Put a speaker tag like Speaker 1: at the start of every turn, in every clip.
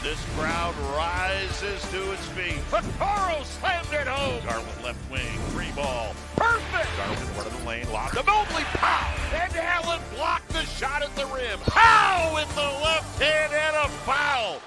Speaker 1: This crowd rises to its feet. Vaccaro slammed it home. Garland left wing, free ball. Perfect! Garland in front of the lane, lobbed to Mobley. Pow! And Allen blocked the shot at the rim. Pow! With the left hand and a foul.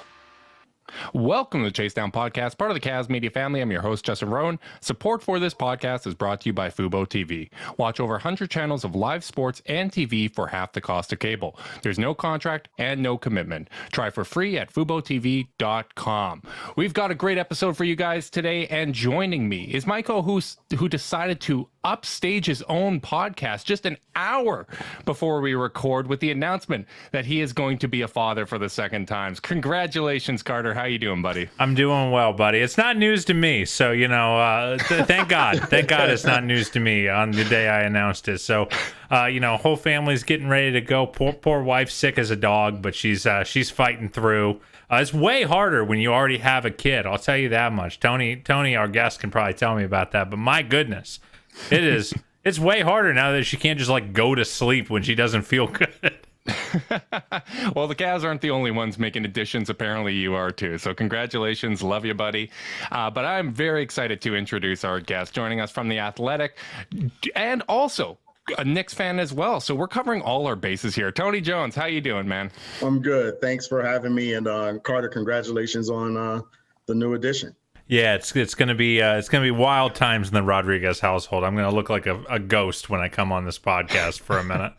Speaker 2: Welcome to the Chase Down Podcast, part of the Cavs Media family. I'm your host, Justin Rowan. Support for this podcast is brought to you by Fubo TV. Watch over 100 channels of live sports and TV for half the cost of cable. There's no contract and no commitment. Try for free at FuboTV.com. We've got a great episode for you guys today, and joining me is my co-host who decided to upstage his own podcast just an hour before we record with the announcement that he is going to be a father for the second time. Congratulations, Carter. How you doing, buddy?
Speaker 3: I'm doing well, buddy. It's not news to me, so thank God. Thank God it's not news to me on the day I announced it. So, whole family's getting ready to go. Poor wife's sick as a dog, but she's fighting through. It's way harder when you already have a kid. I'll tell you that much. Tony, our guest, can probably tell me about that. But my goodness, it is. It's way harder now that she can't just go to sleep when she doesn't feel good.
Speaker 2: Well, the Cavs aren't the only ones making additions. Apparently you are too. So congratulations. Love you, buddy. But I'm very excited to introduce our guest joining us from The Athletic and also a Knicks fan as well. So we're covering all our bases here. Tony Jones, how you doing, man?
Speaker 4: I'm good. Thanks for having me. And Carter, congratulations on the new addition.
Speaker 3: Yeah, it's gonna be wild times in the Rodriguez household. I'm gonna look like a ghost when I come on this podcast for a minute.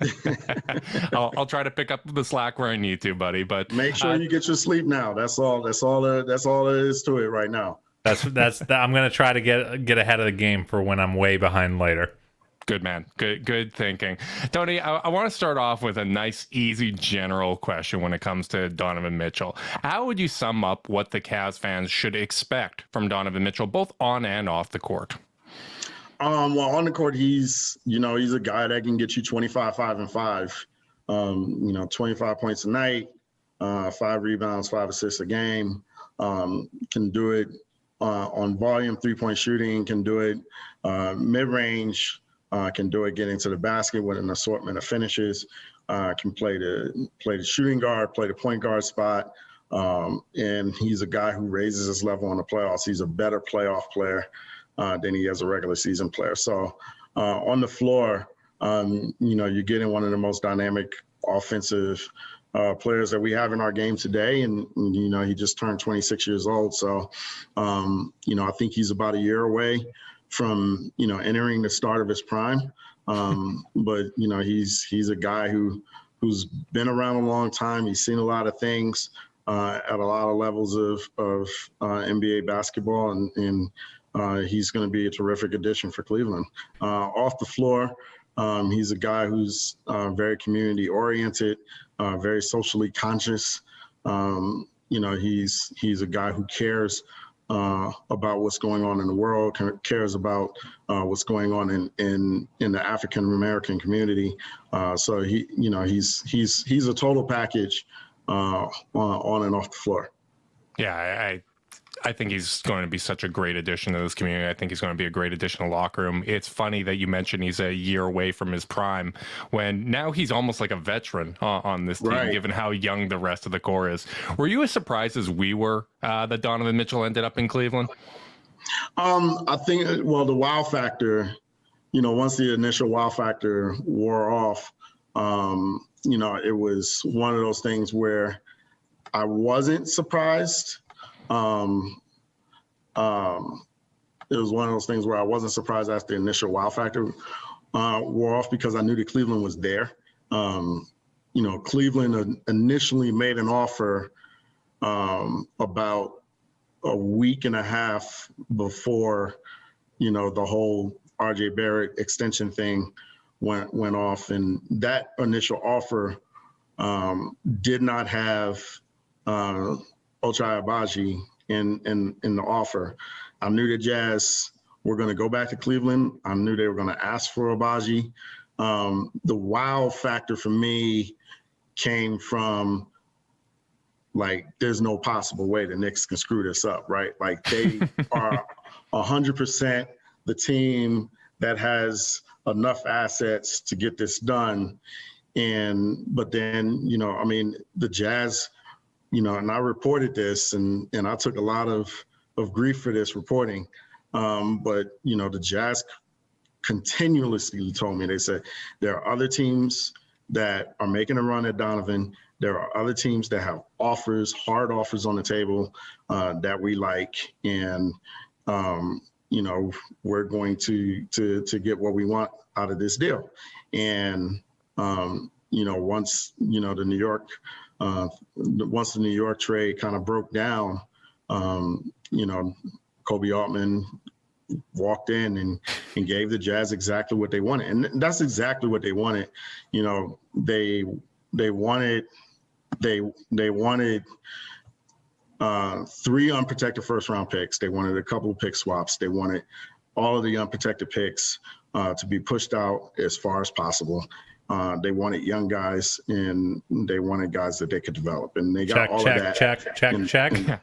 Speaker 2: I'll try to pick up the slack where I need to, buddy. But
Speaker 4: make sure you get your sleep now. That's all there is to it right now.
Speaker 3: I'm gonna try to get ahead of the game for when I'm way behind later.
Speaker 2: Good man. Good thinking. Tony, I want to start off with a nice, easy, general question when it comes to Donovan Mitchell. How would you sum up what the Cavs fans should expect from Donovan Mitchell, both on and off the court?
Speaker 4: Well, on the court, he's a guy that can get you 25, 5, and 5. 25 points a night, 5 rebounds, 5 assists a game. Can do it on volume, 3-point shooting, can do it mid-range. Can do it getting to the basket with an assortment of finishes, can play the shooting guard, play the point guard spot, and he's a guy who raises his level in the playoffs. He's a better playoff player than he is a regular season player. So on the floor, you're getting one of the most dynamic offensive players that we have in our game today, and he just turned 26 years old. So I think he's about a year away from entering the start of his prime, but he's a guy who's been around a long time. He's seen a lot of things at a lot of levels of NBA basketball, and he's going to be a terrific addition for Cleveland. Off the floor, he's a guy who's very community oriented, very socially conscious. He's a guy who cares about what's going on in the world, cares about what's going on in the African American community. So he's a total package on and off the floor.
Speaker 2: Yeah, I think he's going to be such a great addition to this community. I think he's going to be a great addition to the locker room. It's funny that you mentioned he's a year away from his prime when now he's almost like a veteran on this team, right, given how young the rest of the core is. Were you as surprised as we were that Donovan Mitchell ended up in Cleveland?
Speaker 4: I think, the wow factor, once the initial wow factor wore off, it was one of those things where I wasn't surprised. It was one of those things where I wasn't surprised after the initial wow factor wore off because I knew that Cleveland was there. Cleveland initially made an offer about a week and a half before, the whole RJ Barrett extension thing went off, and that initial offer did not have Ochai Agbaji in the offer. I knew the Jazz were going to go back to Cleveland. I knew they were going to ask for Agbaji. The wow factor for me came from there's no possible way the Knicks can screw this up, right? They are 100% the team that has enough assets to get this done. But then, the Jazz and I reported this, and I took a lot of grief for this reporting. But the Jazz continuously told me, they said there are other teams that are making a run at Donovan. There are other teams that have offers, hard offers on the table that we like, and we're going to get what we want out of this deal. And once the New York trade kind of broke down, Kobe Altman walked in and gave the Jazz exactly what they wanted, and that's exactly what they wanted. They wanted 3 unprotected first-round picks. They wanted a couple of pick swaps. They wanted all of the unprotected picks to be pushed out as far as possible. They wanted young guys, and they wanted guys that they could develop, and they got all of that.
Speaker 3: Check.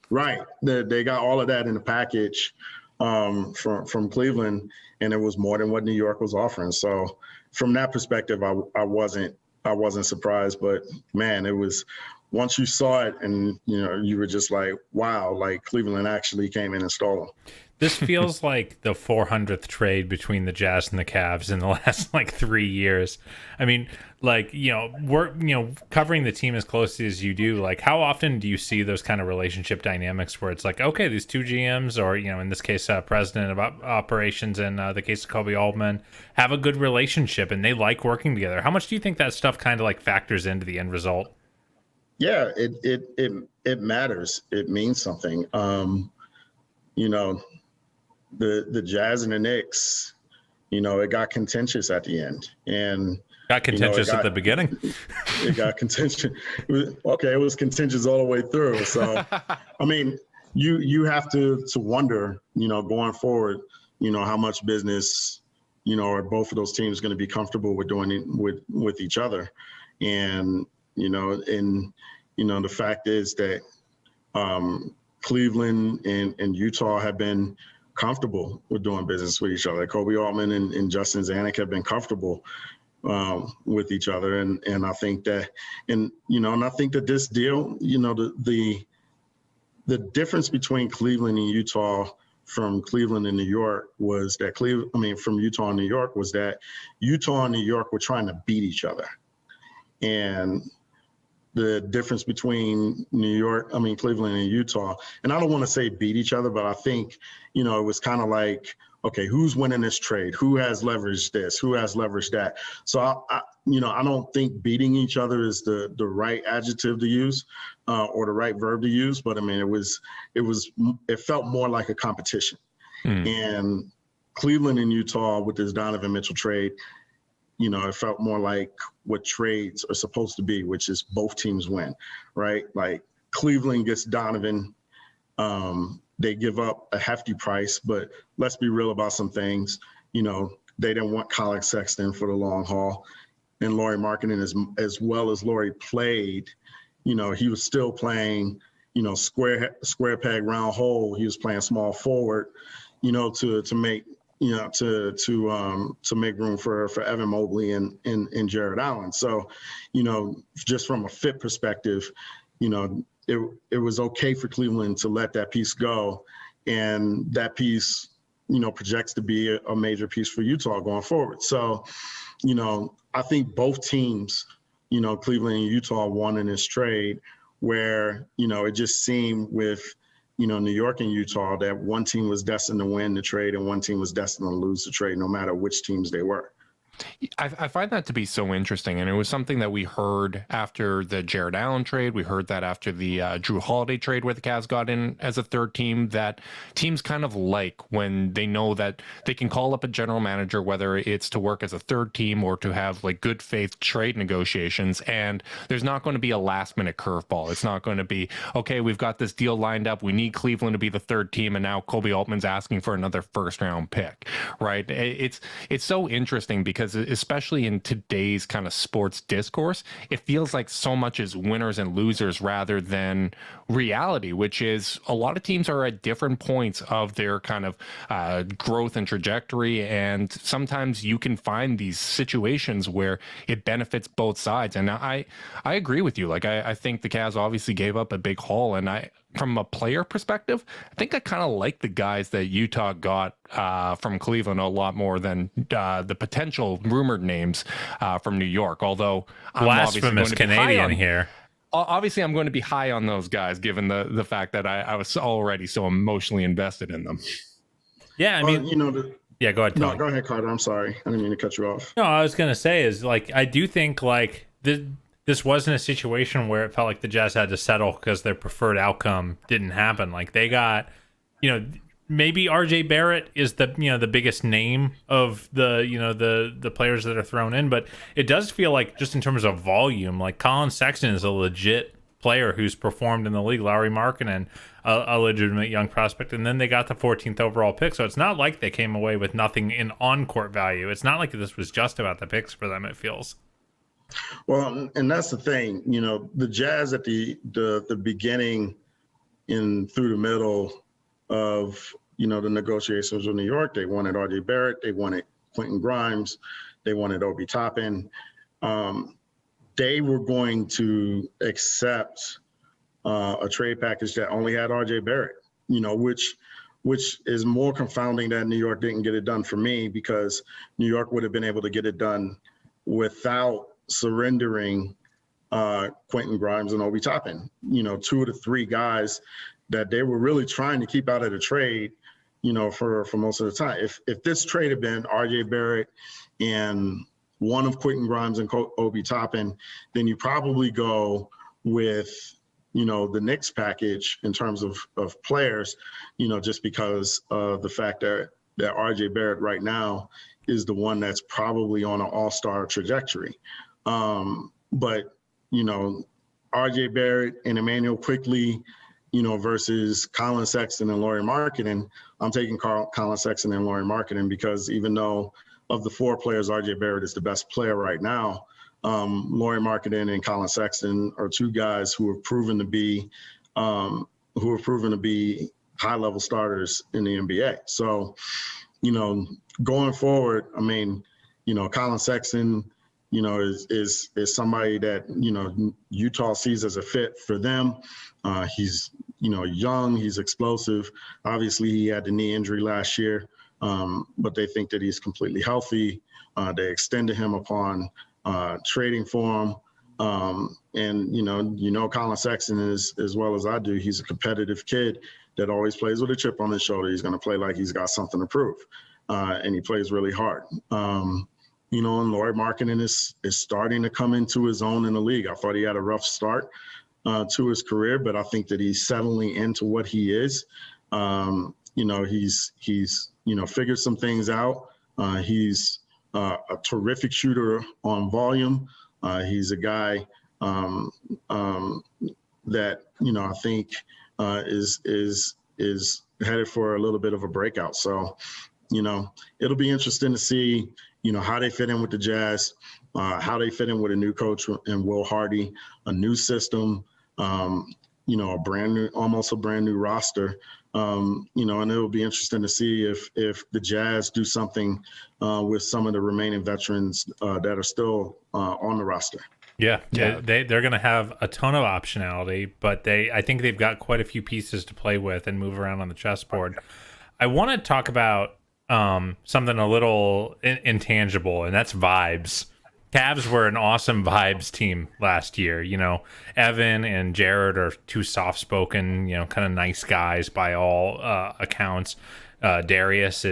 Speaker 4: Right. They got all of that in the package from Cleveland, and it was more than what New York was offering. So from that perspective, I wasn't surprised, but man, it was, once you saw it and you were just like, wow, like Cleveland actually came in and stole them.
Speaker 3: This feels like the 400th trade between the Jazz and the Cavs in the last 3 years. I mean, we're covering the team as closely as you do. Like, how often do you see those kind of relationship dynamics where it's like, okay, these 2 GMs, or in this case, president of operations, and the case of Kobe Altman, have a good relationship and they like working together? How much do you think that stuff kind of factors into the end result?
Speaker 4: Yeah, it matters. It means something. The Jazz and the Knicks, it got contentious at the end, and
Speaker 3: got contentious at the beginning.
Speaker 4: It got contentious. It was contentious all the way through. So, I mean, you have to wonder, going forward, how much business, are both of those teams going to be comfortable with doing with each other, and the fact is that Cleveland and Utah have been comfortable with doing business with each other. Kobe Altman and Justin Zanuck have been comfortable with each other, and I think that, and I think that this deal, the difference between Cleveland and Utah from Cleveland and New York was that from Utah and New York was that Utah and New York were trying to beat each other, and the difference between Cleveland and Utah, and I don't want to say beat each other, but I think, it was kind of like, okay, who's winning this trade? Who has leveraged this? Who has leveraged that? So I don't think beating each other is the right adjective to use or the right verb to use, but I mean, it felt more like a competition. And Cleveland and Utah with this Donovan Mitchell trade, it felt more like what trades are supposed to be, which is both teams win, right? Like Cleveland gets Donovan, they give up a hefty price, but let's be real about some things. They didn't want Colin Sexton for the long haul, and Lauri Markkanen, as well as Lauri played, he was still playing, square peg round hole. He was playing small forward, to make. To make room for Evan Mobley and Jared Allen. So, just from a fit perspective, it was okay for Cleveland to let that piece go, and that piece, projects to be a major piece for Utah going forward. So, I think both teams, Cleveland and Utah, won in this trade, where it just seemed with New York and Utah that one team was destined to win the trade and one team was destined to lose the trade, no matter which teams they were.
Speaker 2: I find that to be so interesting, and it was something that we heard after the Jared Allen trade. We heard that after the Drew Holiday trade, where the Cavs got in as a third team, that teams kind of like when they know that they can call up a general manager, whether it's to work as a third team or to have good faith trade negotiations, and there's not going to be a last minute curveball. It's not going to be, okay, we've got this deal lined up, we need Cleveland to be the third team, and now Kobe Altman's asking for another first round pick, right? It's so interesting because because especially in today's kind of sports discourse, it feels like so much is winners and losers rather than reality, which is a lot of teams are at different points of their kind of growth and trajectory. And sometimes you can find these situations where it benefits both sides. And I agree with you. Like, I think the Cavs obviously gave up a big haul, and from a player perspective, I think I kind of like the guys that Utah got from Cleveland a lot more than the potential rumored names from New York. Although I'm
Speaker 3: blasphemous Canadian here.
Speaker 2: Obviously, I'm going to be high on those guys, given the fact that I was already so emotionally invested in them.
Speaker 3: Yeah, I mean, yeah, go ahead.
Speaker 4: No, go ahead, Carter. I'm sorry. I didn't mean to cut you off.
Speaker 3: No, I was going to say is, like, I do think, like, this wasn't a situation where it felt like the Jazz had to settle because their preferred outcome didn't happen. Like, they got, maybe RJ Barrett is the biggest name of the players that are thrown in, but it does feel like, just in terms of volume, like Colin Sexton is a legit player who's performed in the league. Lauri Markkanen, a legitimate young prospect, and then they got the 14th overall pick. So it's not like they came away with nothing in on-court value. It's not like this was just about the picks for them, it feels.
Speaker 4: Well, and that's the thing, the Jazz at the beginning and through the middle of, the negotiations with New York, they wanted RJ Barrett, they wanted Quentin Grimes, they wanted Obi Toppin. They were going to accept a trade package that only had RJ Barrett, which is more confounding that New York didn't get it done for me, because New York would have been able to get it done without surrendering Quentin Grimes and Obi Toppin, 2 of the 3 guys that they were really trying to keep out of the trade, for most of the time. If this trade had been RJ Barrett and one of Quentin Grimes and Obi Toppin, then you probably go with, the Knicks package in terms of players, just because of the fact that RJ Barrett right now is the one that's probably on an all-star trajectory. But, RJ Barrett and Emmanuel Quickley, versus Colin Sexton and Lauri Markkanen, I'm taking Colin Sexton and Lauri Markkanen, because even though of the 4 players, RJ Barrett is the best player right now, Lauri Markkanen and Colin Sexton are 2 guys who have proven to be high-level starters in the NBA. So, going forward, I mean, Colin Sexton, is somebody that, Utah sees as a fit for them. He's, young, he's explosive. Obviously, he had the knee injury last year, but they think that he's completely healthy. They extended him upon trading for him. And, Colin Sexton is, as well as I do, he's a competitive kid that always plays with a chip on his shoulder. He's going to play like he's got something to prove. And he plays really hard. And Lauri Markkanen is starting to come into his own in the league. I thought he had a rough start to his career, but I think that he's settling into what he is. He's figured some things out. He's a terrific shooter on volume. He's a guy that, I think is headed for a little bit of a breakout. So, it'll be interesting to see, how they fit in with the Jazz, how they fit in with a new coach and Will Hardy, a new system, almost a brand new roster. And it'll be interesting to see if the Jazz do something with some of the remaining veterans that are still on the roster.
Speaker 3: Yeah. They're going to have a ton of optionality, but I think they've got quite a few pieces to play with and move around on the chessboard. I want to talk about something a little intangible, and that's vibes. Cavs were an awesome vibes team last year. Evan and Jared are 2 soft-spoken, kind of nice guys by all accounts. Darius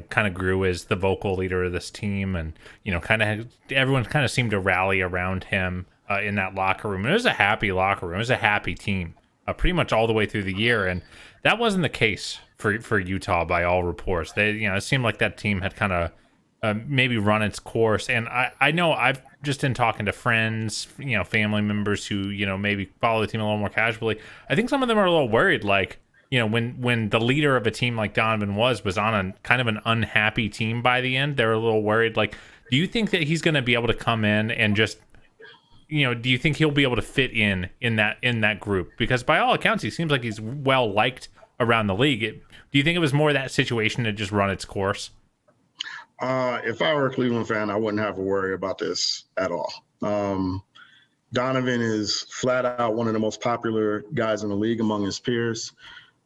Speaker 3: kind of grew as the vocal leader of this team, and everyone kind of seemed to rally around him in that locker room. And it was a happy locker room. It was a happy team pretty much all the way through the year, and that wasn't the case for Utah by all reports. It seemed like that team had kind of maybe run its course. And I know I've just been talking to friends, family members who, maybe follow the team a little more casually. I think some of them are a little worried, like, when the leader of a team like Donovan was on a kind of an unhappy team by the end, they're a little worried, like, Do you think that he's going to be able to come in and just, do you think he'll be able to fit in that group? Because by all accounts, he seems like he's well liked around the league. Do you think it was more that situation to just run its course?
Speaker 4: If I were a Cleveland fan, I wouldn't have to worry about this at all. Donovan is flat out one of the most popular guys in the league among his peers.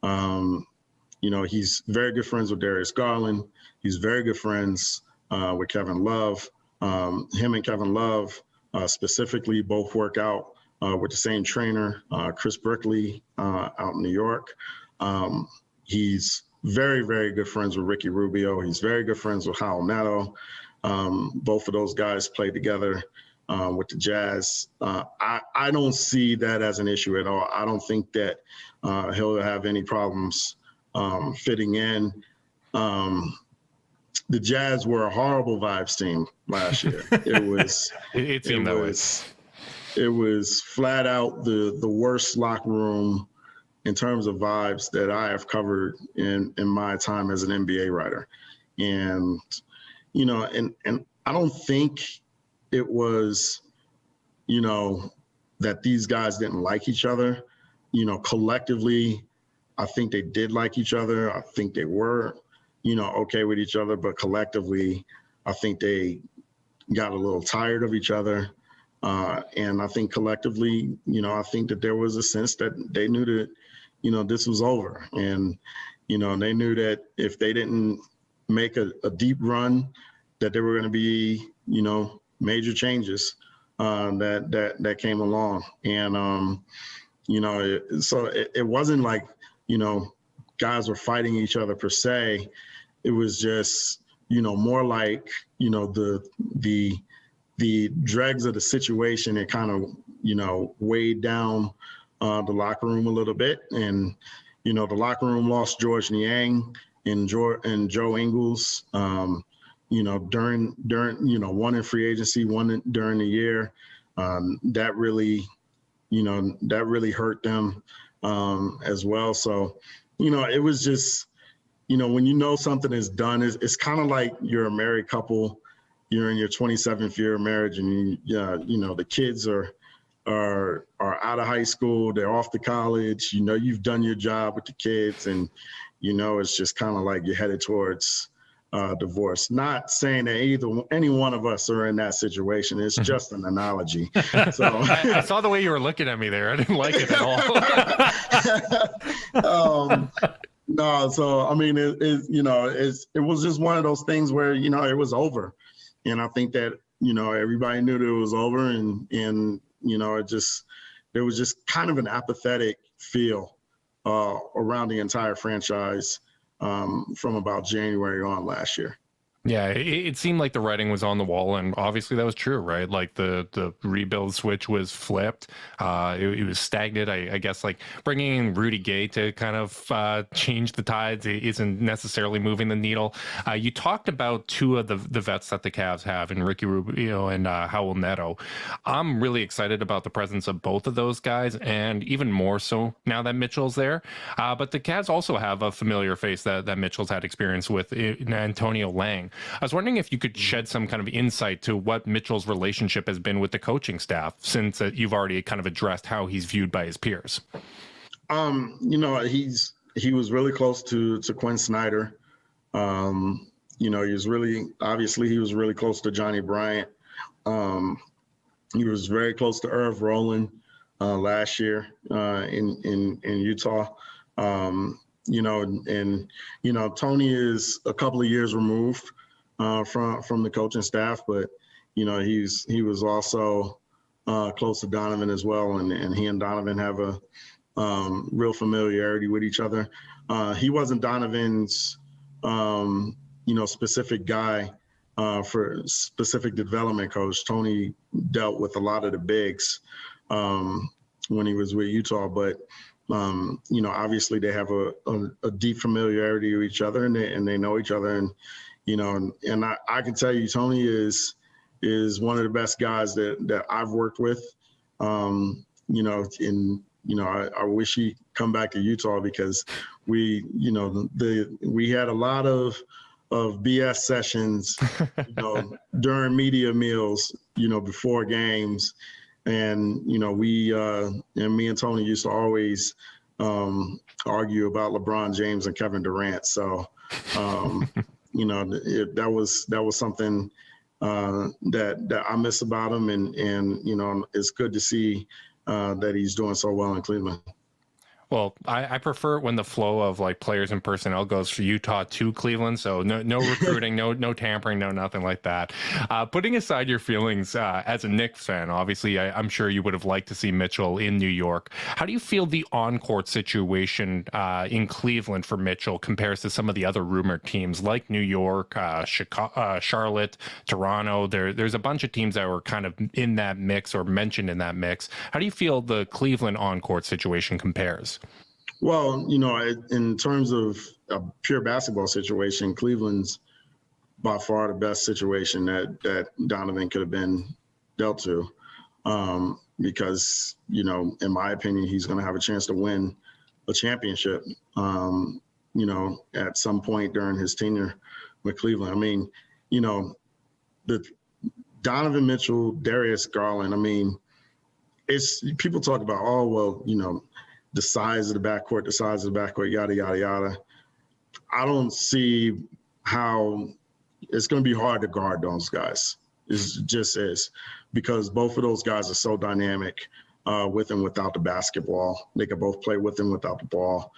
Speaker 4: He's very good friends with Darius Garland. He's very good friends with Kevin Love. Him and Kevin Love specifically both work out with the same trainer, Chris Brickley, out in New York. He's very, very good friends with Ricky Rubio. He's very good friends with Howell Neto. Both of those guys play together with the Jazz. I don't see that as an issue at all. I don't think that he'll have any problems fitting in. The Jazz were a horrible vibes team last year. It seemed that way. It was flat out the worst locker room in terms of vibes that I have covered in my time as an NBA writer. And, and I don't think it was, that these guys didn't like each other. Collectively, I think they did like each other. I think they were, okay with each other, but collectively, I think they got a little tired of each other. And I think collectively, I think that there was a sense that they knew that, this was over. And, they knew that if they didn't make a deep run, that there were going to be, major changes that came along. And, so it wasn't like, guys were fighting each other per se. It was just, more like, the dregs of the situation. It kind of, weighed down the locker room a little bit. And, the locker room lost George Niang and Joe Ingles, during one in free agency, one during the year. That really hurt them as well. So, it was just, when something is done, it's kind of like you're a married couple, you're in your 27th year of marriage, and the kids are out of high school, they're off to college, you've done your job with the kids, and it's just kind of like you're headed towards divorce. Not saying that any one of us are in that situation. It's just an analogy. So
Speaker 2: I saw the way you were looking at me there. I didn't like it at all.
Speaker 4: No, so I mean, it was just one of those things where it was over, and I think that everybody knew that it was over, and there was just kind of an apathetic feel around the entire franchise from about January on last year.
Speaker 2: Yeah, it seemed like the writing was on the wall, and obviously that was true, right? Like the rebuild switch was flipped. It was stagnant. I guess like bringing in Rudy Gay to kind of change the tides isn't necessarily moving the needle. You talked about two of the vets that the Cavs have, in Ricky Rubio and Howell Neto. I'm really excited about the presence of both of those guys, and even more so now that Mitchell's there. But the Cavs also have a familiar face that Mitchell's had experience with, in Antonio Lang. I was wondering if you could shed some kind of insight to what Mitchell's relationship has been with the coaching staff, since you've already kind of addressed how he's viewed by his peers.
Speaker 4: He was really close to Quinn Snyder. He was really close to Johnny Bryant. He was very close to Irv Rowland last year in Utah. Tony is a couple of years removed from the coaching staff, but he was also close to Donovan as well, and he and Donovan have a real familiarity with each other. He wasn't Donovan's specific guy for specific development coach. Tony dealt with a lot of the bigs when he was with Utah, but obviously they have a deep familiarity with each other, and they know each other. And, and I can tell you, Tony is one of the best guys that I've worked with. I wish he'd come back to Utah, because we had a lot of BS sessions, during media meals, before games. And, me and Tony used to always argue about LeBron James and Kevin Durant. So, that was something that I miss about him. And it's good to see that he's doing so well in Cleveland.
Speaker 2: Well, I prefer when the flow of like players and personnel goes from Utah to Cleveland. So no recruiting, no tampering, no nothing like that. Putting aside your feelings as a Knicks fan, obviously, I'm sure you would have liked to see Mitchell in New York. How do you feel the on-court situation in Cleveland for Mitchell compares to some of the other rumored teams like New York, Chicago, Charlotte, Toronto? There's a bunch of teams that were kind of in that mix or mentioned in that mix. How do you feel the Cleveland on-court situation compares?
Speaker 4: Well, in terms of a pure basketball situation, Cleveland's by far the best situation that Donovan could have been dealt to, because, in my opinion, he's going to have a chance to win a championship, at some point during his tenure with Cleveland. I mean, the Donovan Mitchell, Darius Garland, I mean, it's people talk about, the size of the backcourt, yada, yada, yada. I don't see how it's going to be hard to guard those guys. It just is, because both of those guys are so dynamic with and without the basketball. They can both play with and without the ball.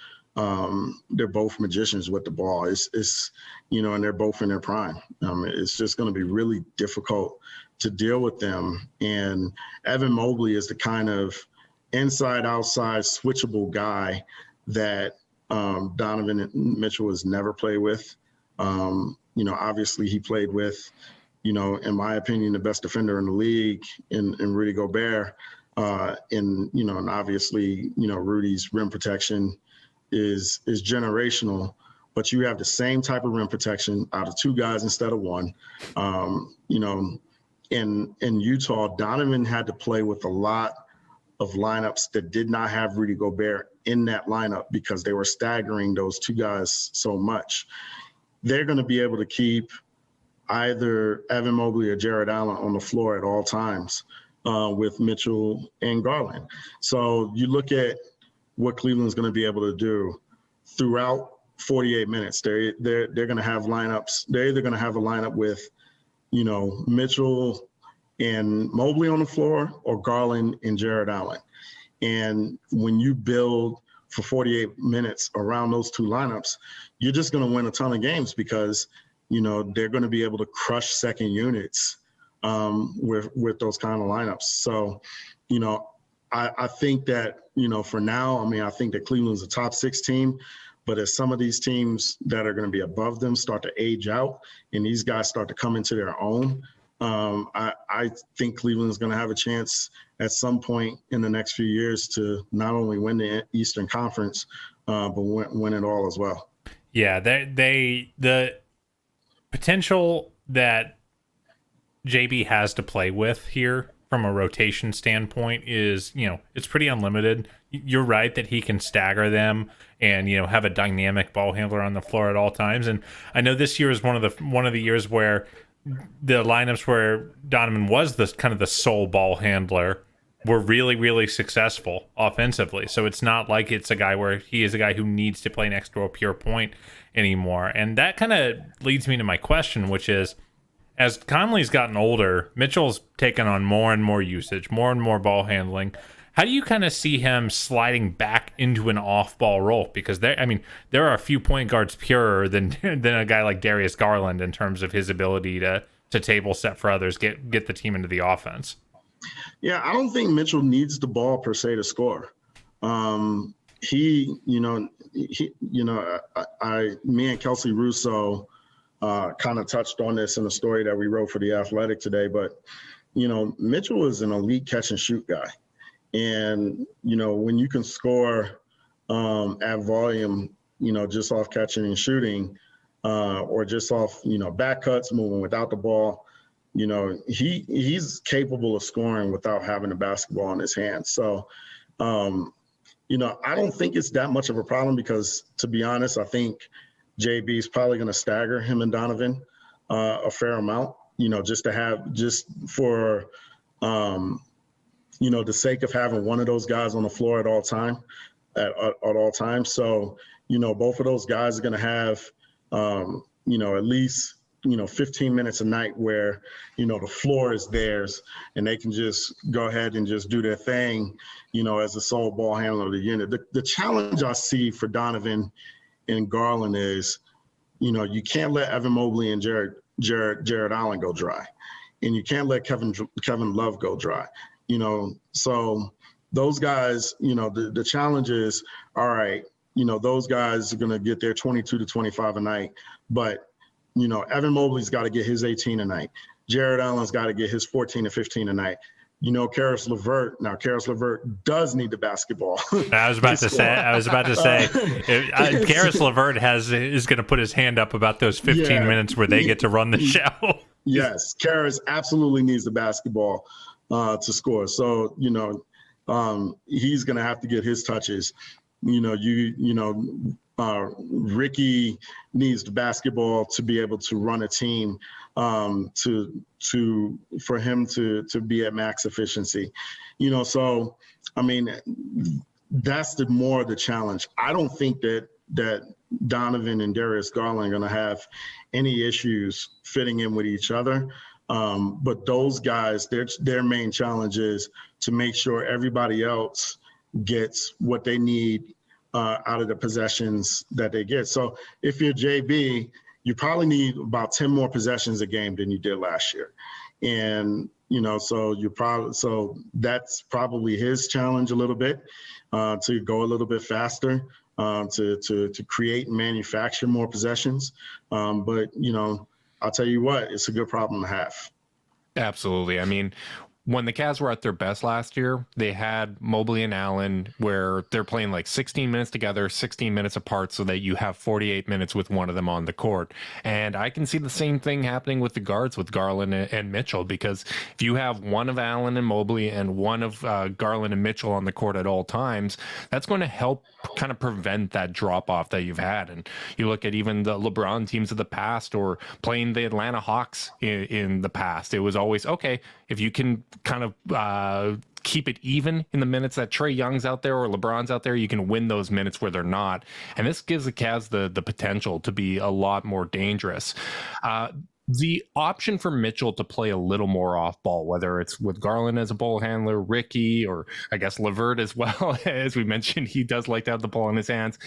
Speaker 4: They're both magicians with the ball. It's and they're both in their prime. It's just going to be really difficult to deal with them. And Evan Mobley is the kind of inside, outside, switchable guy that Donovan Mitchell has never played with. Obviously he played with, in my opinion, the best defender in the league in Rudy Gobert. And obviously, Rudy's rim protection is generational, but you have the same type of rim protection out of two guys instead of one. In Utah, Donovan had to play with a lot of lineups that did not have Rudy Gobert in that lineup because they were staggering those two guys so much. They're going to be able to keep either Evan Mobley or Jared Allen on the floor at all times with Mitchell and Garland. So you look at what Cleveland's going to be able to do throughout 48 minutes. They're going to have lineups. They're either going to have a lineup with, Mitchell and Mobley on the floor or Garland and Jared Allen. And when you build for 48 minutes around those two lineups, you're just going to win a ton of games because, they're going to be able to crush second units with those kind of lineups. So, I think that, for now, I think that Cleveland's a top 6 team, but as some of these teams that are going to be above them start to age out and these guys start to come into their own, I think Cleveland's going to have a chance at some point in the next few years to not only win the Eastern Conference, but win it all as well.
Speaker 3: Yeah, the potential that JB has to play with here from a rotation standpoint is, it's pretty unlimited. You're right that he can stagger them and, have a dynamic ball handler on the floor at all times. And I know this year is one of the years where the lineups where Donovan was the kind of the sole ball handler were really, really successful offensively. So it's not like it's a guy where he is a guy who needs to play next to a pure point anymore. And that kind of leads me to my question, which is, as Conley's gotten older, Mitchell's taken on more and more usage, more and more ball handling. How do you kind of see him sliding back into an off-ball role? Because there are a few point guards purer than a guy like Darius Garland in terms of his ability to table set for others, get the team into the offense.
Speaker 4: Yeah, I don't think Mitchell needs the ball per se to score. Me and Kelsey Russo kind of touched on this in the story that we wrote for The Athletic today. But, Mitchell is an elite catch and shoot guy. And, when you can score at volume, just off catching and shooting or just off, back cuts, moving without the ball, he's capable of scoring without having the basketball in his hands. So, I don't think it's that much of a problem because, to be honest, I think JB is probably going to stagger him and Donovan a fair amount, just for, the sake of having one of those guys on the floor at all times. So, both of those guys are going to have, at least, 15 minutes a night where, the floor is theirs and they can just go ahead and just do their thing, as the sole ball handler of the unit. The challenge I see for Donovan and Garland is, you can't let Evan Mobley and Jared Allen go dry, and you can't let Kevin Love go dry. So those guys, the challenge is, all right, those guys are going to get their 22 to 25 a night, but Evan Mobley's got to get his 18 a night. Jared Allen's got to get his 14 to 15 a night. Karis LeVert does need the basketball.
Speaker 3: I was about to say, Karis LeVert is going to put his hand up about those 15 minutes where they get to run the show.
Speaker 4: Yes, Karis absolutely needs the basketball to score. So, he's going to have to get his touches. Ricky needs the basketball to be able to run a team, for him to be at max efficiency. So, I mean, that's more of the challenge. I don't think that Donovan and Darius Garland are going to have any issues fitting in with each other. But those guys, their main challenge is to make sure everybody else gets what they need out of the possessions that they get. So if you're JB, you probably need about 10 more possessions a game than you did last year. And, so that's probably his challenge a little bit, to go a little bit faster, to create and manufacture more possessions. But, I'll tell you what, it's a good problem to have.
Speaker 2: Absolutely. I mean, when the Cavs were at their best last year, they had Mobley and Allen where they're playing like 16 minutes together, 16 minutes apart, so that you have 48 minutes with one of them on the court. And I can see the same thing happening with the guards with Garland and Mitchell, because if you have one of Allen and Mobley and one of Garland and Mitchell on the court at all times, that's going to help kind of prevent that drop off that you've had. And you look at even the LeBron teams of the past, or playing the Atlanta Hawks in the past, it was always, okay, if you can kind of keep it even in the minutes that Trae Young's out there or LeBron's out there, you can win those minutes where they're not. And this gives the Cavs the potential to be a lot more dangerous. The option for Mitchell to play a little more off ball, whether it's with Garland as a ball handler, Ricky, or I guess LeVert as well, as we mentioned, he does like to have the ball in his hands.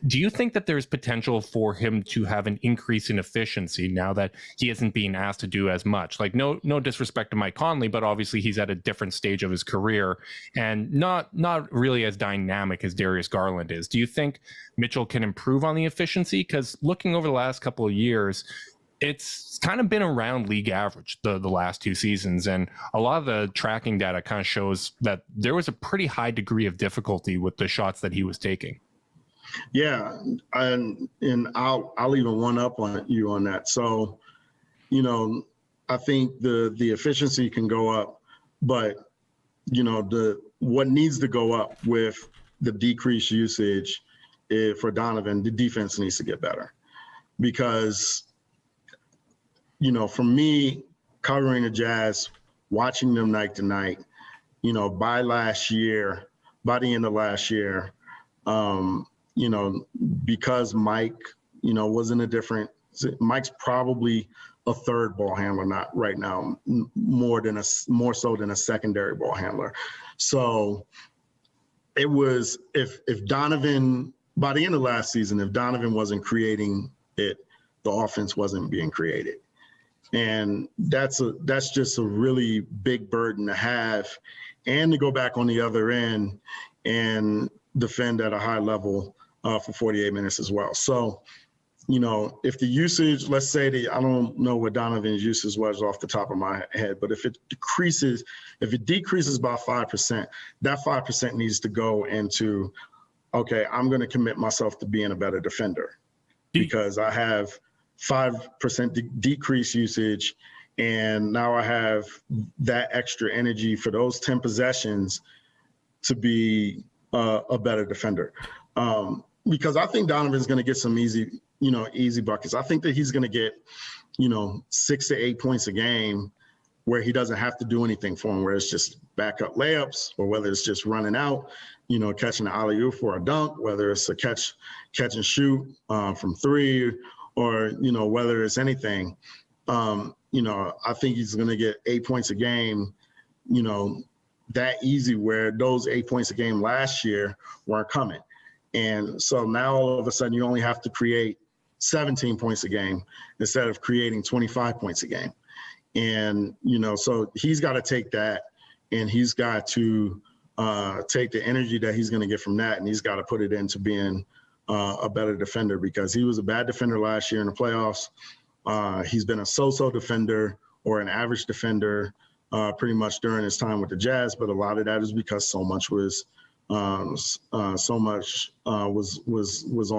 Speaker 2: Do you think that there's potential for him to have an increase in efficiency now that he isn't being asked to do as much? Like, no disrespect to Mike Conley, but obviously he's at a different stage of his career and not really as dynamic as Darius Garland is. Do you think Mitchell can improve on the efficiency? Because looking over the last couple of years, it's kind of been around league average the last two seasons. And a lot of the tracking data kind of shows that there was a pretty high degree of difficulty with the shots that he was taking.
Speaker 4: Yeah. And I'll even one up on you on that. So, I think the efficiency can go up, but, what needs to go up with the decreased usage for Donovan, the defense needs to get better. Because, for me, covering the Jazz, watching them night to night, by the end of last year, because Mike, Mike's probably a third ball handler, not right now, more so than a secondary ball handler. So it was, if Donovan, by the end of last season, if Donovan wasn't creating it, the offense wasn't being created. And that's just a really big burden to have, and to go back on the other end and defend at a high level for 48 minutes as well. So, if the usage, let's say I don't know what Donovan's usage was off the top of my head, but if it decreases by 5%, that 5% needs to go into, okay, I'm going to commit myself to being a better defender because I have 5% decrease usage, and now I have that extra energy for those 10 possessions to be a better defender. Because I think Donovan's going to get some easy easy buckets. I think that he's going to get, 6 to 8 points a game where he doesn't have to do anything for him, where it's just backup layups, or whether it's just running out, catching an alley-oop for a dunk, whether it's a catch and shoot from three, or, whether it's anything. I think he's going to get 8 points a game, that easy, where those 8 points a game last year weren't coming. And so now all of a sudden you only have to create 17 points a game instead of creating 25 points a game. And, so he's got to take that, and he's got to take the energy that he's going to get from that, and he's got to put it into being a better defender, because he was a bad defender last year in the playoffs. He's been a so-so defender or an average defender pretty much during his time with the Jazz, but a lot of that is because so much was on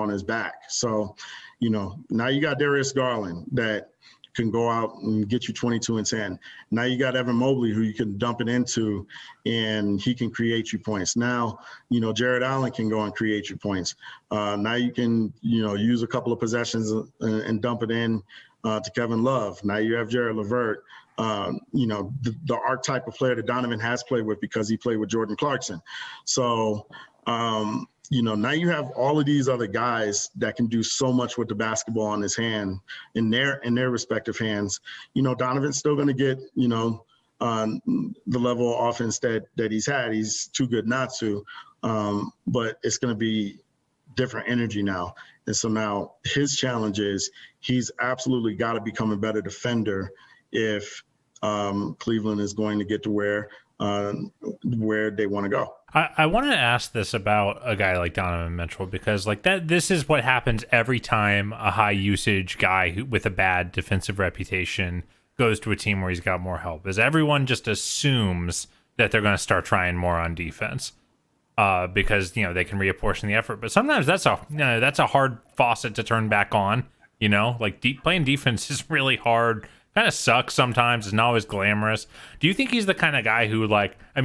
Speaker 4: his back. So, now you got Darius Garland that can go out and get you 22 and 10. Now you got Evan Mobley, who you can dump it into, and he can create you points. Now, Jared Allen can go and create you points. Now you can, use a couple of possessions and dump it in to Kevin Love. Now you have Jared LeVert, the archetype of player that Donovan has played with, because he played with Jordan Clarkson. So, now you have all of these other guys that can do so much with the basketball in his hand, in their respective hands. Donovan's still going to get, the level of offense that he's had. He's too good not to, but it's going to be different energy now. And so now his challenge is he's absolutely got to become a better defender if Cleveland is going to get to where they want to go.
Speaker 3: I want to ask this about a guy like Donovan Mitchell, because this is what happens every time a high usage guy with a bad defensive reputation goes to a team where he's got more help, is everyone just assumes that they're going to start trying more on defense because they can reapportion the effort. But sometimes that's a hard faucet to turn back on. Playing defense is really hard. Kind of sucks sometimes. It's not always glamorous. Do you think he's the kind of guy who,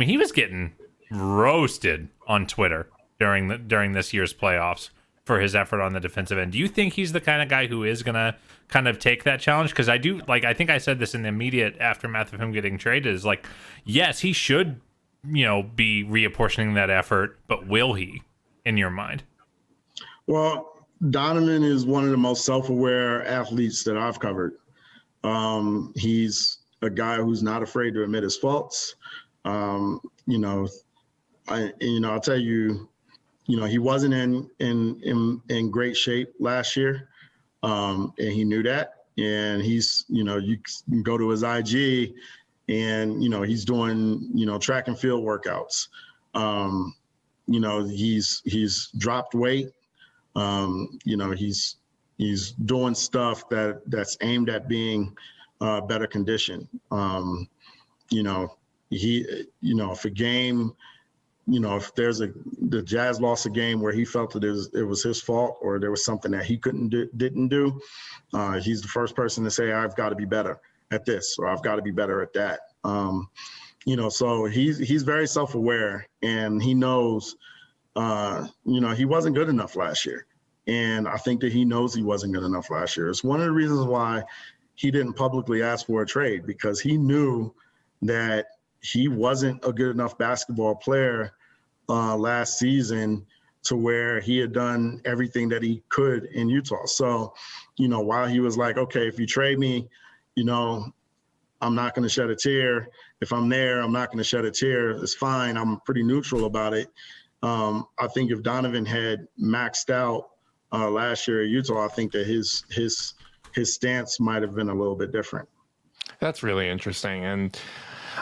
Speaker 3: he was getting roasted on Twitter during this year's playoffs for his effort on the defensive end? Do you think he's the kind of guy who is going to kind of take that challenge? Because I think I said this in the immediate aftermath of him getting traded, is yes, he should, be reapportioning that effort, but will he, in your mind?
Speaker 4: Well, Donovan is one of the most self-aware athletes that I've covered. He's a guy who's not afraid to admit his faults. I'll tell you, he wasn't in great shape last year, and he knew that. And he's, you can go to his IG, and he's doing, track and field workouts. He's dropped weight. He's doing stuff that's aimed at being better conditioned. If a game, if the Jazz lost a game where he felt that it was his fault, or there was something that he didn't do, he's the first person to say, I've got to be better at this, or I've got to be better at that. So he's very self-aware, and he knows, he wasn't good enough last year. And I think that he knows he wasn't good enough last year. It's one of the reasons why he didn't publicly ask for a trade, because he knew that he wasn't a good enough basketball player last season to where he had done everything that he could in Utah. So, while he was like, okay, if you trade me, I'm not going to shed a tear. If I'm there, I'm not going to shed a tear. It's fine. I'm pretty neutral about it. I think if Donovan had maxed out last year at Utah, I think that his stance might have been a little bit different.
Speaker 2: That's really interesting. And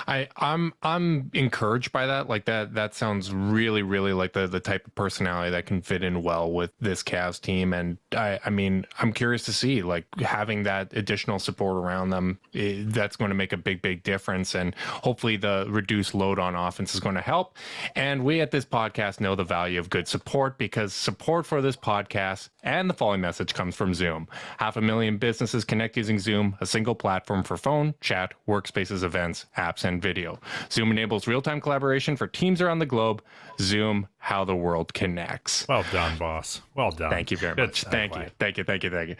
Speaker 2: I'm encouraged by that. That sounds really, really like the type of personality that can fit in well with this Cavs team. And I'm curious to see, having that additional support around them, that's going to make a big difference. And hopefully the reduced load on offense is going to help. And we at this podcast know the value of good support, because support for this podcast and the following message comes from Zoom. 500,000 businesses connect using Zoom, a single platform for phone, chat, workspaces, events, apps, 100% video. Zoom enables real-time collaboration for teams around the globe. Zoom, how the world connects.
Speaker 3: Well done, boss. Well done.
Speaker 2: Thank you very
Speaker 3: Good
Speaker 2: much.
Speaker 3: segue.
Speaker 2: Thank you.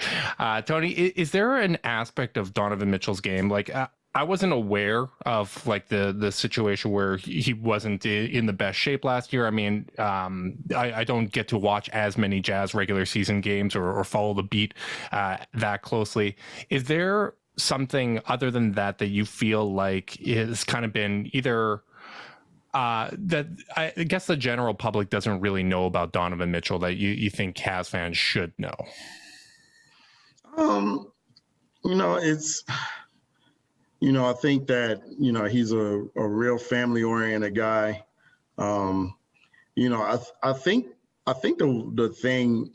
Speaker 2: Tony, is there an aspect of Donovan Mitchell's game? Like, I wasn't aware of like the situation where he wasn't in the best shape last year. I mean, I don't get to watch as many Jazz regular season games or follow the beat that closely. Is there something other than that you feel like has kind of been either that I guess the general public doesn't really know about Donovan Mitchell that you think Cavs fans should know?
Speaker 4: I think that, he's a real family oriented guy. I think the thing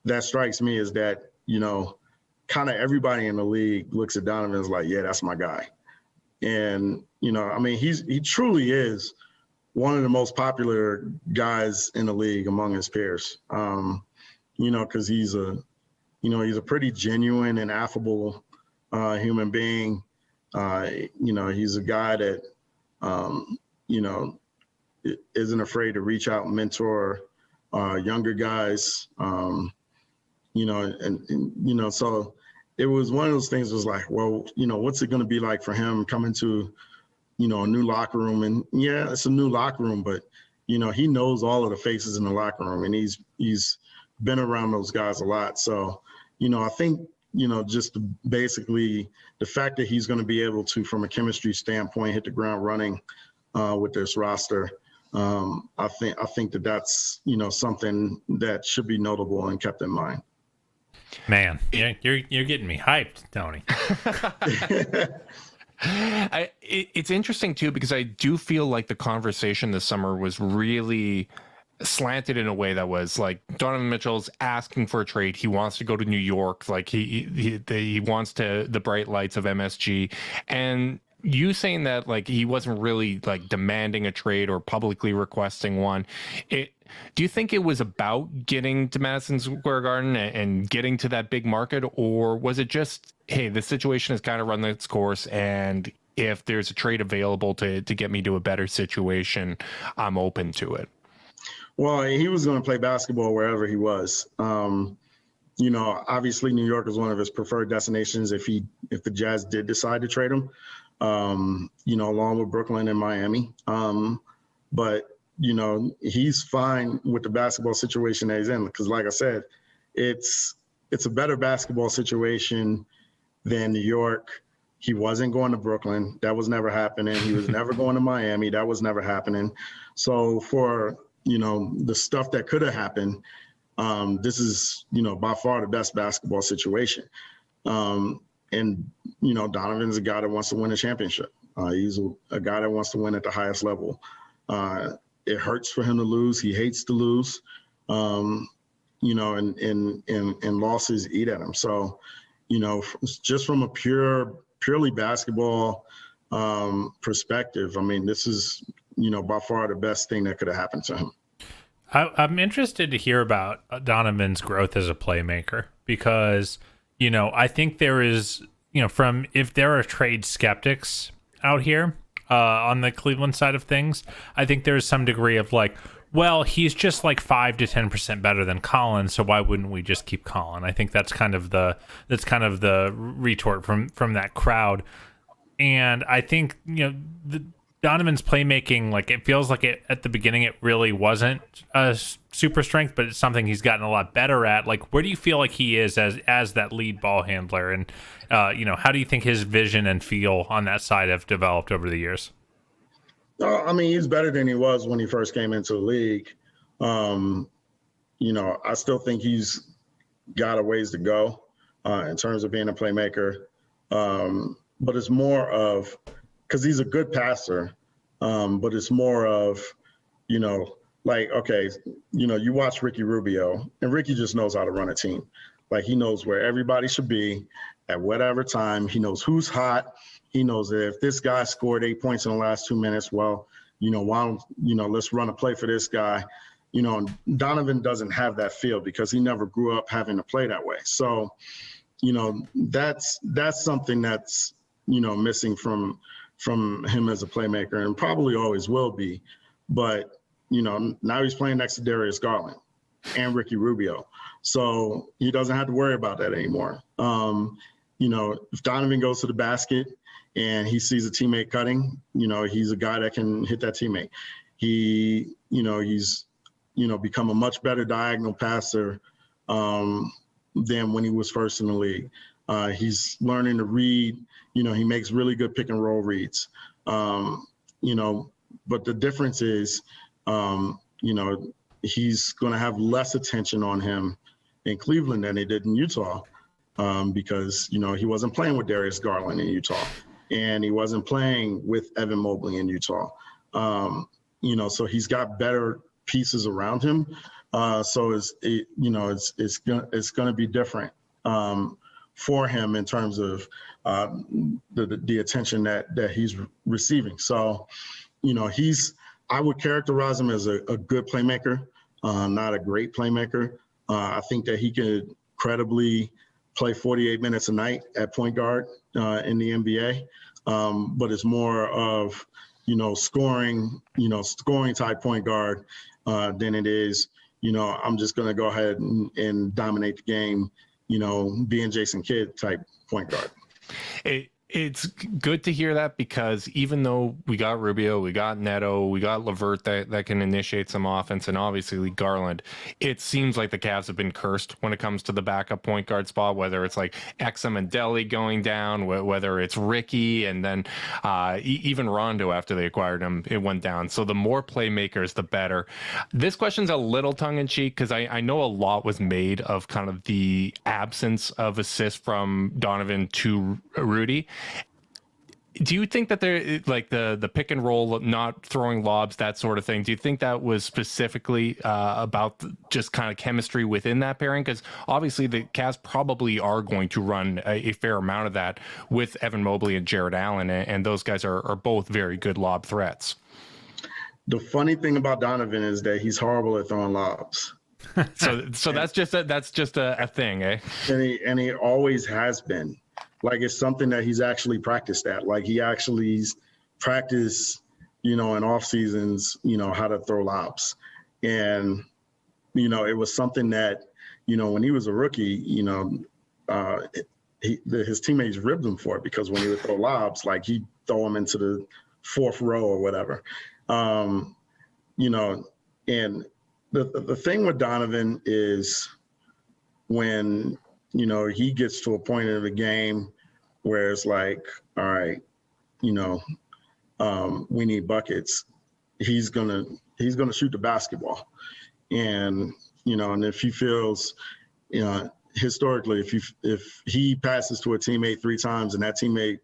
Speaker 4: that strikes me is that, kind of everybody in the league looks at Donovan and is like, yeah, that's my guy. And, he truly is one of the most popular guys in the league among his peers. Cause he's a pretty genuine and affable human being. He's a guy that, isn't afraid to reach out and mentor younger guys, so it was one of those things was like, well, what's it going to be like for him coming to, a new locker room? And yeah, it's a new locker room, but, he knows all of the faces in the locker room and he's been around those guys a lot. So, I think, just basically the fact that he's going to be able to, from a chemistry standpoint, hit the ground running with this roster. I think that's, something that should be notable and kept in mind.
Speaker 3: Man, you're getting me hyped, Tony.
Speaker 2: It's interesting too, because I do feel like the conversation this summer was really slanted in a way that was like Donovan Mitchell's asking for a trade. He wants to go to New York. Like he wants the bright lights of MSG, and you saying that like he wasn't really like demanding a trade or publicly requesting one. Do you think it was about getting to Madison Square Garden and getting to that big market, or was it just, hey, the situation has kind of run its course, and if there's a trade available to get me to a better situation, I'm open to it?
Speaker 4: Well, he was going to play basketball wherever he was. Obviously New York is one of his preferred destinations if the Jazz did decide to trade him, along with Brooklyn and Miami. But he's fine with the basketball situation that he's in, because like I said, it's a better basketball situation than New York. He wasn't going to Brooklyn. That was never happening. He was never going to Miami. That was never happening. So for, the stuff that could have happened, this is, by far the best basketball situation. And, Donovan's a guy that wants to win a championship. He's a guy that wants to win at the highest level. It hurts for him to lose. He hates to lose, and losses eat at him. So, just from a purely basketball perspective, I mean, this is, by far the best thing that could have happened to him.
Speaker 3: I'm interested to hear about Donovan's growth as a playmaker, because, I think there is, if there are trade skeptics out here on the Cleveland side of things, I think there's some degree of like, well, he's just like 5 to 10% better than Colin, so why wouldn't we just keep Colin? I think that's kind of the retort from that crowd. And I think, Donovan's playmaking, like, it feels like at the beginning it really wasn't a super strength, but it's something he's gotten a lot better at. Like, where do you feel like he is as that lead ball handler? And, how do you think his vision and feel on that side have developed over the years?
Speaker 4: I mean, he's better than he was when he first came into the league. I still think he's got a ways to go in terms of being a playmaker. But it's more of, because he's a good passer, but it's more of, like, okay, you watch Ricky Rubio, and Ricky just knows how to run a team. Like, he knows where everybody should be at whatever time. He knows who's hot. He knows that if this guy scored 8 points in the last 2 minutes, well, let's run a play for this guy. Donovan doesn't have that feel because he never grew up having to play that way. So, that's something that's, missing from from him as a playmaker, and probably always will be. But, now he's playing next to Darius Garland and Ricky Rubio. So he doesn't have to worry about that anymore. If Donovan goes to the basket and he sees a teammate cutting, he's a guy that can hit that teammate. He's become a much better diagonal passer than when he was first in the league. He's learning to read. He makes really good pick and roll reads. But the difference is, he's going to have less attention on him in Cleveland than he did in Utah, because, he wasn't playing with Darius Garland in Utah, and he wasn't playing with Evan Mobley in Utah. So he's got better pieces around him. So it's going to be different for him in terms of the attention that he's receiving. So, I would characterize him as a good playmaker, not a great playmaker. I think that he could credibly play 48 minutes a night at point guard in the NBA, but it's more of, scoring type point guard than it is, I'm just going to go ahead and dominate the game, being Jason Kidd type point guard.
Speaker 2: It's good to hear that, because even though we got Rubio, we got Neto, we got LeVert that can initiate some offense, and obviously Garland, it seems like the Cavs have been cursed when it comes to the backup point guard spot, whether it's like Exum and Deli going down, whether it's Ricky, and then even Rondo after they acquired him, it went down. So the more playmakers, the better. This question's a little tongue-in-cheek, because I know a lot was made of kind of the absence of assists from Donovan to Rudy. Do you think that they're like the pick and roll, not throwing lobs, that sort of thing? Do you think that was specifically about just kind of chemistry within that pairing? Because obviously the Cavs probably are going to run a fair amount of that with Evan Mobley and Jared Allen, and those guys are both very good lob threats.
Speaker 4: The funny thing about Donovan is that he's horrible at throwing lobs.
Speaker 2: So that's just a thing, eh?
Speaker 4: And he always has been. Like, it's something that he's actually practiced at. Like, he actually practiced, in off seasons, how to throw lobs. And, it was something that, when he was a rookie, his teammates ribbed him for it, because when he would throw lobs, like, he'd throw them into the fourth row or whatever. And the thing with Donovan is when, he gets to a point in the game where it's like, all right, we need buckets. He's gonna shoot the basketball, and and if he feels, historically, if he passes to a teammate 3 times and that teammate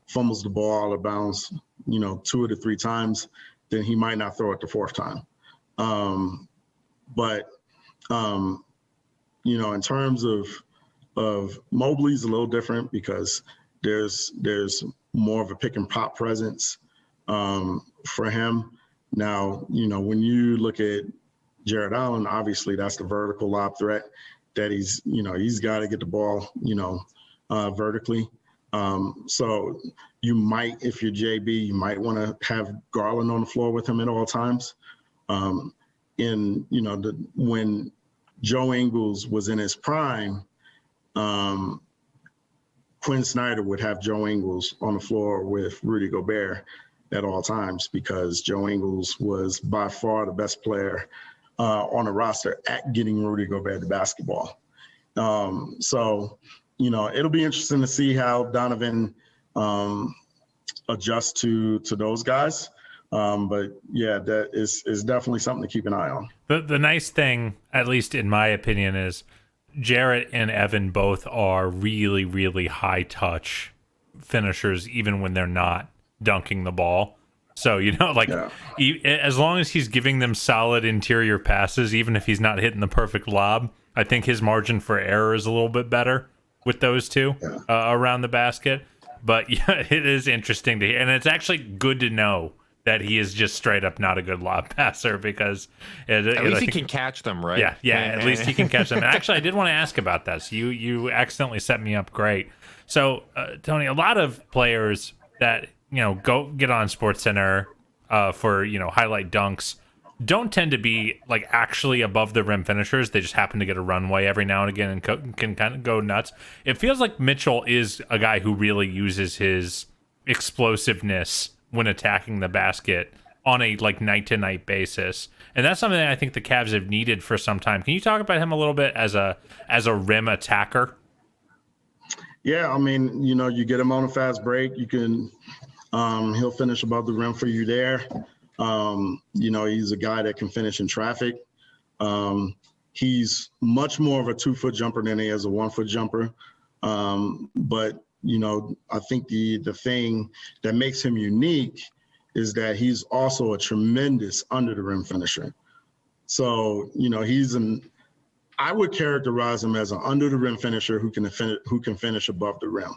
Speaker 4: fumbles the ball out of bounds, 2 of the 3 times, then he might not throw it the 4th time. But in terms of Mobley's a little different, because there's more of a pick and pop presence for him. Now, when you look at Jared Allen, obviously that's the vertical lob threat that he's got to get the ball, vertically. So you might, if you're JB, you might want to have Garland on the floor with him at all times. When Joe Ingles was in his prime, Quinn Snyder would have Joe Ingles on the floor with Rudy Gobert at all times, because Joe Ingles was by far the best player on the roster at getting Rudy Gobert the basketball. So, it'll be interesting to see how Donovan adjusts to those guys. But yeah, that is definitely something to keep an eye on.
Speaker 3: The nice thing, at least in my opinion, is Jarrett and Evan both are really, really high touch finishers, even when they're not dunking the ball. So, as long as he's giving them solid interior passes, even if he's not hitting the perfect lob, I think his margin for error is a little bit better with those two around the basket. But yeah, it is interesting to hear. And it's actually good to know that he is just straight up not a good lob passer, because
Speaker 2: at least he can catch them, right?
Speaker 3: Yeah, at least he can catch them. And actually, I did want to ask about this. You accidentally set me up great. So, Tony, a lot of players that go get on SportsCenter for highlight dunks don't tend to be like actually above the rim finishers. They just happen to get a runway every now and again and can kind of go nuts. It feels like Mitchell is a guy who really uses his explosiveness when attacking the basket on a like night to night basis. And that's something that I think the Cavs have needed for some time. Can you talk about him a little bit as a rim attacker?
Speaker 4: Yeah, I mean, you get him on a fast break, you can he'll finish above the rim for you there. He's a guy that can finish in traffic. He's much more of a 2-foot jumper than he is a 1-foot jumper. But I think the thing that makes him unique is that he's also a tremendous under the rim finisher. So, I would characterize him as an under the rim finisher who can finish above the rim.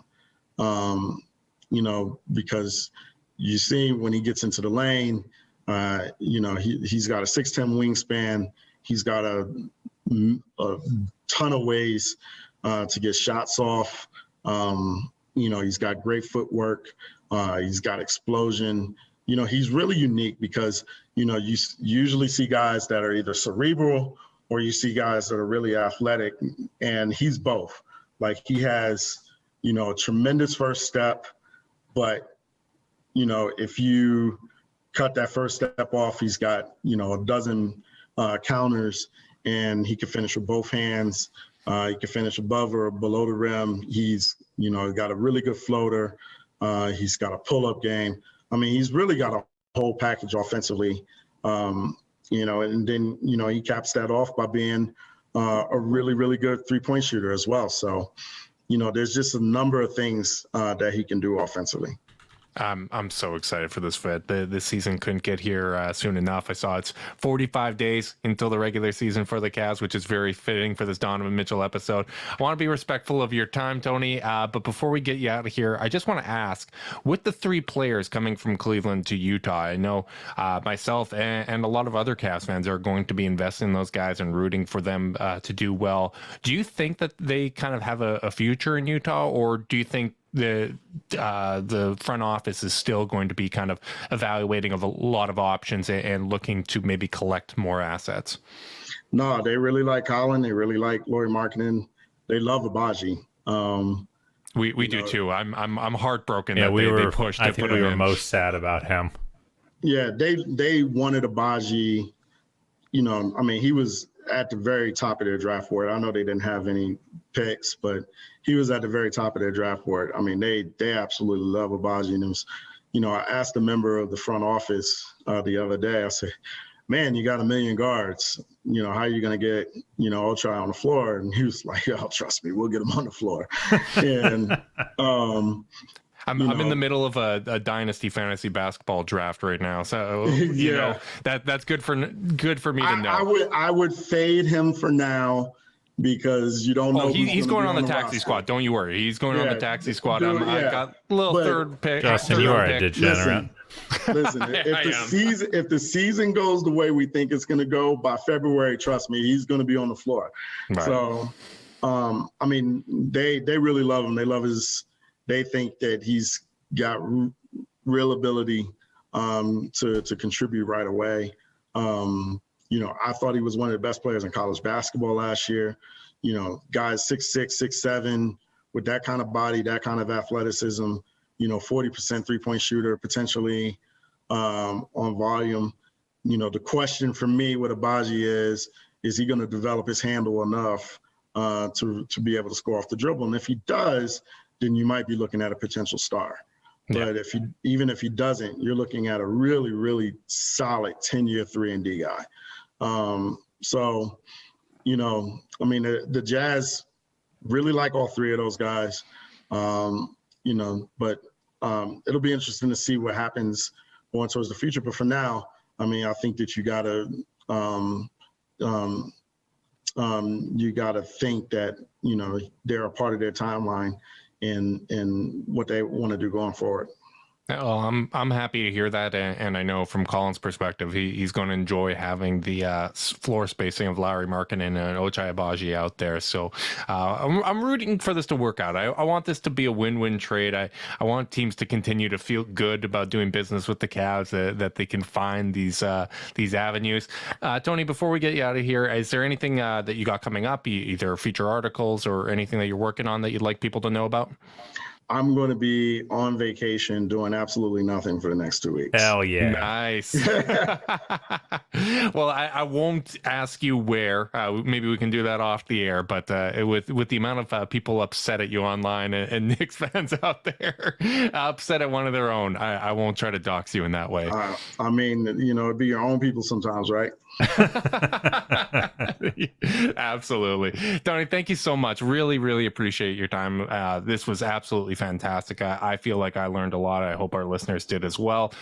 Speaker 4: Because you see when he gets into the lane, he's got a 6'10" wingspan. He's got a ton of ways to get shots off. He's got great footwork. He's got explosion. He's really unique because, you usually see guys that are either cerebral or you see guys that are really athletic, and he's both. Like he has, a tremendous first step, but, if you cut that first step off, he's got, a dozen counters, and he can finish with both hands. He can finish above or below the rim. He's, got a really good floater. He's got a pull-up game. I mean, he's really got a whole package offensively. And then, he caps that off by being a really, really good three-point shooter as well. So, there's just a number of things that he can do offensively.
Speaker 2: I'm so excited for this fit. This season couldn't get here soon enough. I saw it's 45 days until the regular season for the Cavs, which is very fitting for this Donovan Mitchell episode. I want to be respectful of your time, Tony. But before we get you out of here, I just want to ask, with the 3 players coming from Cleveland to Utah, I know myself and a lot of other Cavs fans are going to be investing in those guys and rooting for them to do well. Do you think that they kind of have a future in Utah, or do you think the front office is still going to be kind of evaluating of a lot of options and looking to maybe collect more assets?
Speaker 4: No, they really like Colin. They really like Lauri Markkanen. They love Abaji.
Speaker 2: We do too. I'm heartbroken that they pushed.
Speaker 3: I think we were most sad about him.
Speaker 4: Yeah, they wanted Abaji. He was at the very top of their draft board. I know they didn't have any picks, but he was at the very top of their draft board. I mean, they absolutely love Abaji. And it was, I asked a member of the front office the other day, I said, man, you got 1 million guards. How are you going to get, Ultra on the floor? And he was like, oh, trust me, we'll get him on the floor. And,
Speaker 2: I'm in the middle of a dynasty fantasy basketball draft right now, so that's good for me to know.
Speaker 4: I would fade him for now because you don't know.
Speaker 2: He's going on the taxi squad. Don't you worry. He's going on the taxi squad. I've got a little third pick.
Speaker 3: Justin, you are a degenerate.
Speaker 4: Listen, if the season goes the way we think it's going to go by February, trust me, he's going to be on the floor. Right. So, they really love him. They love his. They think that he's got real ability to contribute right away. I thought he was one of the best players in college basketball last year. Guys 6'6", 6'7", with that kind of body, that kind of athleticism, 40% three-point shooter potentially on volume. The question for me with Abaji is he going to develop his handle enough to be able to score off the dribble? And if he does, then you might be looking at a potential star. Yeah. But even if he doesn't, you're looking at a really, really solid 10-year 3-and-D guy. The Jazz really like all 3 of those guys, but it'll be interesting to see what happens going towards the future. But for now, I think that you gotta think that, they're a part of their timeline and what they want to do going forward.
Speaker 2: Well, I'm happy to hear that, and I know from Colin's perspective, he's going to enjoy having the floor spacing of Lauri Markkanen and Ochai Agbaji out there. So I'm rooting for this to work out. I want this to be a win-win trade. I want teams to continue to feel good about doing business with the Cavs, that they can find these avenues. Tony, before we get you out of here, is there anything that you got coming up, either feature articles or anything that you're working on that you'd like people to know about?
Speaker 4: I'm going to be on vacation doing absolutely nothing for the next 2 weeks.
Speaker 3: Hell yeah.
Speaker 2: Nice. Well, I won't ask you where. Maybe we can do that off the air. But with the amount of people upset at you online and Knicks fans out there upset at one of their own, I won't try to dox you in that way.
Speaker 4: I mean, it'd be your own people sometimes, right?
Speaker 2: Absolutely. Tony, thank you so much. Really, really appreciate your time. This was absolutely fantastic. I feel like I learned a lot. I hope our listeners did as well.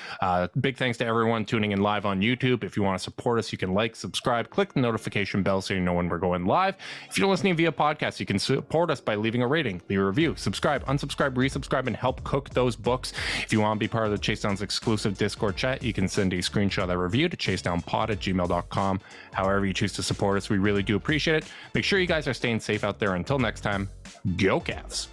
Speaker 2: Big thanks to everyone tuning in live on YouTube. If you want to support us, you can like, subscribe, click the notification bell so you know when we're going live. If you're listening via podcast, you can support us by leaving a rating, leave a review, subscribe, unsubscribe, resubscribe, and help cook those books. If you want to be part of the Chase Down's exclusive Discord chat, you can send a screenshot of that review to chasedownpod@gmail.com. However you choose to support us, we really do appreciate it. Make sure you guys are staying safe out there. Until next time, go Cavs.